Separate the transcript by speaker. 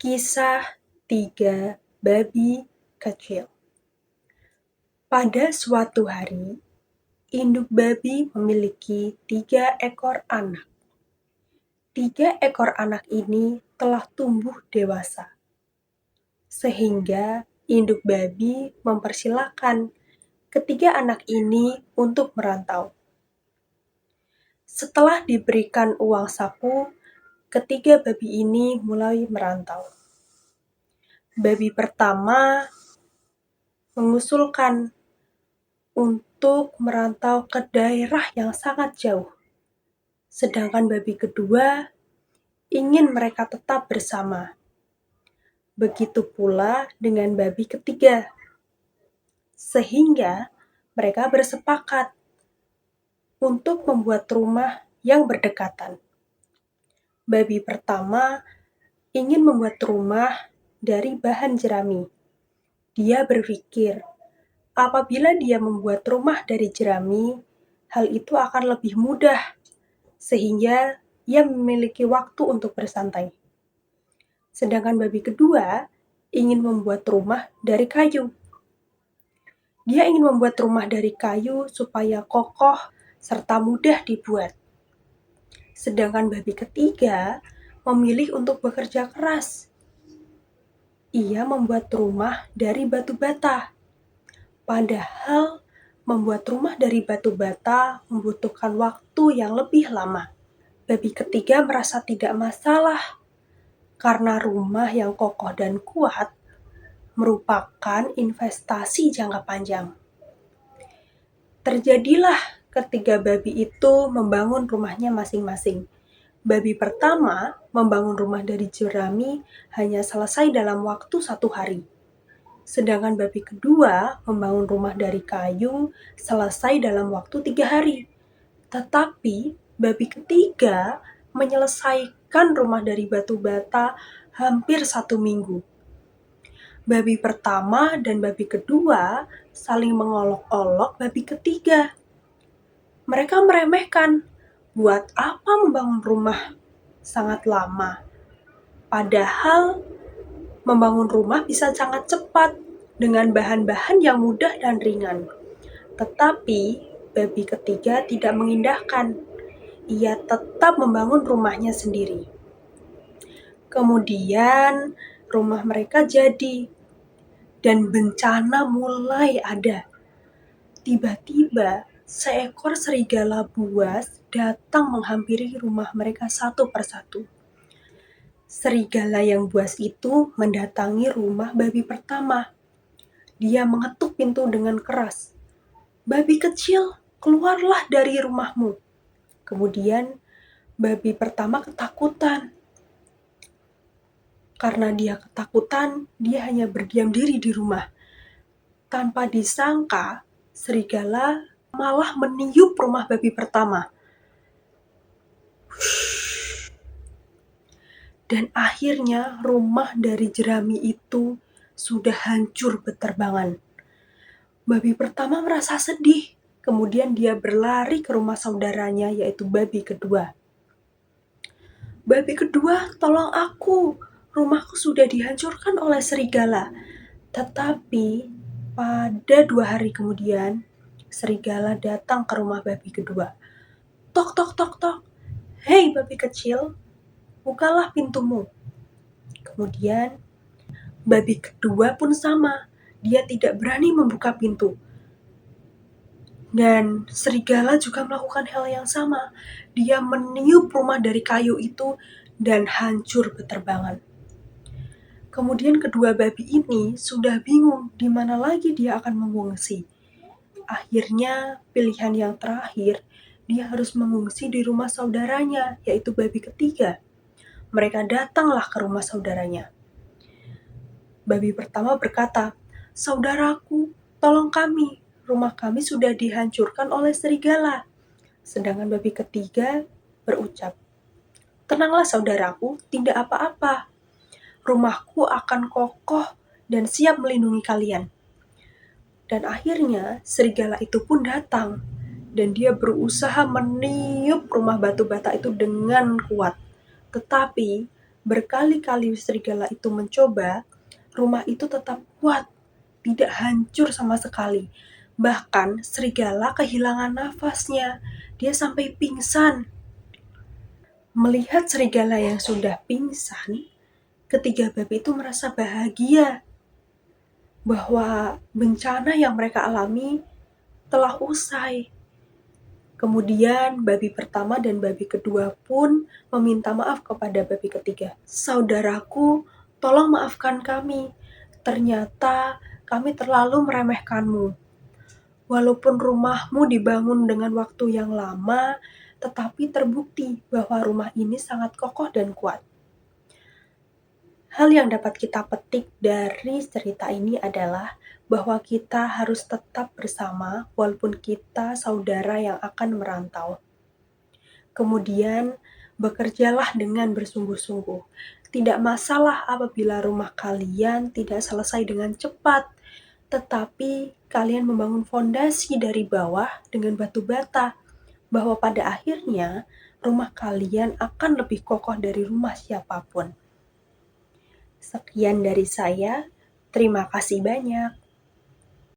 Speaker 1: Kisah 3 Babi Kecil. Pada suatu hari, induk babi memiliki 3 ekor anak. 3 ekor anak ini telah tumbuh dewasa, sehingga induk babi mempersilahkan ketiga anak ini untuk merantau. Setelah diberikan uang saku, ketiga babi ini mulai merantau. Babi pertama mengusulkan untuk merantau ke daerah yang sangat jauh, sedangkan babi kedua ingin mereka tetap bersama. Begitu pula dengan babi ketiga, sehingga mereka bersepakat untuk membuat rumah yang berdekatan. Babi pertama ingin membuat rumah dari bahan jerami. Dia berpikir, apabila dia membuat rumah dari jerami, hal itu akan lebih mudah, sehingga ia memiliki waktu untuk bersantai. Sedangkan babi kedua ingin membuat rumah dari kayu. Dia ingin membuat rumah dari kayu supaya kokoh serta mudah dibuat. Sedangkan babi ketiga memilih untuk bekerja keras. Ia membuat rumah dari batu bata. Padahal membuat rumah dari batu bata membutuhkan waktu yang lebih lama. Babi ketiga merasa tidak masalah karena rumah yang kokoh dan kuat merupakan investasi jangka panjang. Terjadilah ketiga babi itu membangun rumahnya masing-masing. Babi pertama membangun rumah dari jerami hanya selesai dalam waktu 1 hari. Sedangkan babi kedua membangun rumah dari kayu selesai dalam waktu 3 hari. Tetapi babi ketiga menyelesaikan rumah dari batu bata hampir 1 minggu. Babi pertama dan babi kedua saling mengolok-olok babi ketiga. Mereka meremehkan, buat apa membangun rumah sangat lama? Padahal membangun rumah bisa sangat cepat dengan bahan-bahan yang mudah dan ringan. Tetapi babi ketiga tidak mengindahkan. Ia tetap membangun rumahnya sendiri. Kemudian rumah mereka jadi, dan bencana mulai ada. Tiba-tiba seekor serigala buas datang menghampiri rumah mereka satu persatu. Serigala yang buas itu mendatangi rumah babi pertama. Dia mengetuk pintu dengan keras. "Babi kecil, keluarlah dari rumahmu." Kemudian babi pertama ketakutan. Karena dia ketakutan, dia hanya berdiam diri di rumah. Tanpa disangka, serigala malah meniup rumah babi pertama. Dan akhirnya rumah dari jerami itu sudah hancur beterbangan. Babi pertama merasa sedih. Kemudian dia berlari ke rumah saudaranya, yaitu babi kedua. "Babi kedua, tolong aku. Rumahku sudah dihancurkan oleh serigala." Tetapi pada 2 hari kemudian, serigala datang ke rumah babi kedua. "Tok, tok, tok, tok. Hei babi kecil, bukalah pintumu." Kemudian babi kedua pun sama. Dia tidak berani membuka pintu. Dan serigala juga melakukan hal yang sama. Dia meniup rumah dari kayu itu dan hancur beterbangan. Kemudian kedua babi ini sudah bingung di mana lagi dia akan mengungsi. Akhirnya pilihan yang terakhir, dia harus mengungsi di rumah saudaranya, yaitu babi ketiga. Mereka datanglah ke rumah saudaranya. Babi pertama berkata, "Saudaraku, tolong kami. Rumah kami sudah dihancurkan oleh serigala." Sedangkan babi ketiga berucap, "Tenanglah saudaraku, tidak apa-apa. Rumahku akan kokoh dan siap melindungi kalian." Dan akhirnya serigala itu pun datang, dan dia berusaha meniup rumah batu bata itu dengan kuat. Tetapi berkali-kali serigala itu mencoba, rumah itu tetap kuat, tidak hancur sama sekali. Bahkan serigala kehilangan nafasnya, dia sampai pingsan. Melihat serigala yang sudah pingsan, ketiga babi itu merasa bahagia bahwa bencana yang mereka alami telah usai. Kemudian babi pertama dan babi kedua pun meminta maaf kepada babi ketiga. Saudaraku, tolong maafkan kami. Ternyata kami terlalu meremehkanmu. Walaupun rumahmu dibangun dengan waktu yang lama, tetapi terbukti bahwa rumah ini sangat kokoh dan kuat. Hal yang dapat kita petik dari cerita ini adalah bahwa kita harus tetap bersama walaupun kita saudara yang akan merantau. Kemudian, bekerjalah dengan bersungguh-sungguh. Tidak masalah apabila rumah kalian tidak selesai dengan cepat, tetapi kalian membangun fondasi dari bawah dengan batu bata, bahwa pada akhirnya rumah kalian akan lebih kokoh dari rumah siapapun. Sekian dari saya, terima kasih banyak.